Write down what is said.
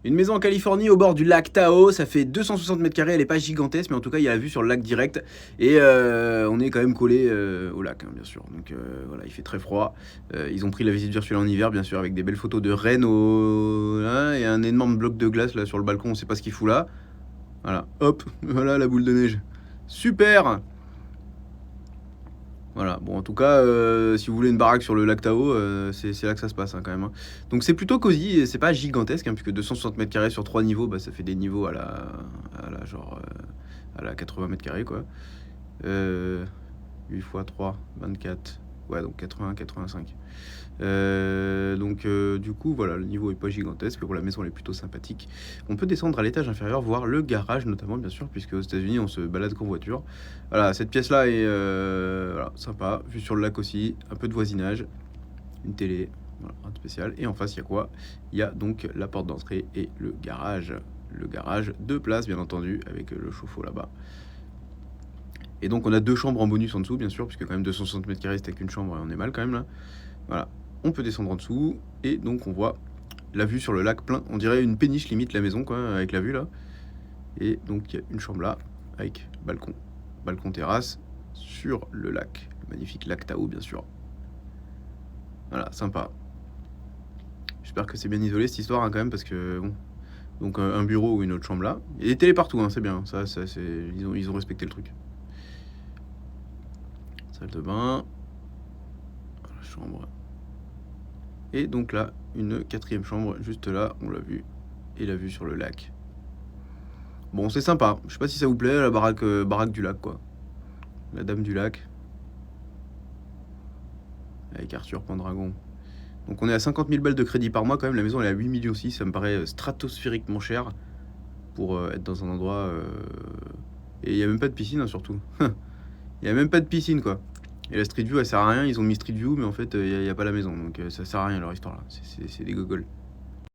Une maison en Californie au bord du lac Tahoe, ça fait 260 mètres carrés, elle est pas gigantesque, mais en tout cas il y a la vue sur le lac direct. Et on est quand même collé au lac, hein, bien sûr. Donc voilà, il fait très froid. Ils ont pris la visite virtuelle en hiver, bien sûr, avec des belles photos de rennes hein, et un énorme bloc de glace là sur le balcon, on sait pas ce qu'il fout là. Voilà, hop, voilà la boule de neige. Super! Voilà, bon en tout cas, si vous voulez une baraque sur le lac Tao, c'est là que ça se passe hein, quand même, hein. Donc c'est plutôt cosy, et c'est pas gigantesque, hein, puisque 260 mètres carrés sur 3 niveaux, bah, ça fait des niveaux à la genre à la 80 mètres carrés quoi. 8 x 3, 24, ouais donc 80, 85. Du coup voilà, le niveau est pas gigantesque, pour la maison elle est plutôt sympathique. On peut descendre à l'étage inférieur, voir le garage notamment bien sûr, puisque aux États-Unis on se balade qu'en voiture. Voilà, cette pièce là est voilà, sympa, vue sur le lac aussi, un peu de voisinage, une télé, voilà, rien de spécial. Et en face il y a quoi? Il y a donc la porte d'entrée et le garage. Le garage, 2 places bien entendu, avec le chauffe-eau là-bas. Et donc on a 2 chambres en bonus en dessous bien sûr, puisque quand même 260 mètres carrés c'était qu'une chambre, on est mal quand même là. Voilà, on peut descendre en dessous, et donc on voit la vue sur le lac plein. On dirait une péniche limite la maison quoi, avec la vue là. Et donc il y a une chambre là, avec balcon, balcon terrasse, sur le lac. Le magnifique lac Tao bien sûr. Voilà, sympa. J'espère que c'est bien isolé cette histoire hein, quand même, parce que bon. Donc un bureau ou une autre chambre là. Il y a des télés partout, hein, c'est bien. Ça c'est... Ils ont respecté le truc. Salle de bain. La chambre. Et donc là, une 4e chambre, juste là, on l'a vu. Et la vue sur le lac. Bon, c'est sympa. Je sais pas si ça vous plaît, la baraque du lac, quoi. La dame du lac. Avec Arthur Pendragon. Donc on est à 50 000 balles de crédit par mois quand même. La maison elle est à 8 millions aussi. Ça me paraît stratosphériquement cher pour être dans un endroit... Et il n'y a même pas de piscine, hein, surtout. Il n'y a même pas de piscine, quoi. Et la Street View, elle sert à rien. Ils ont mis Street View, mais en fait, il n'y a pas la maison. Donc ça sert à rien, leur histoire, là. C'est des gogoles.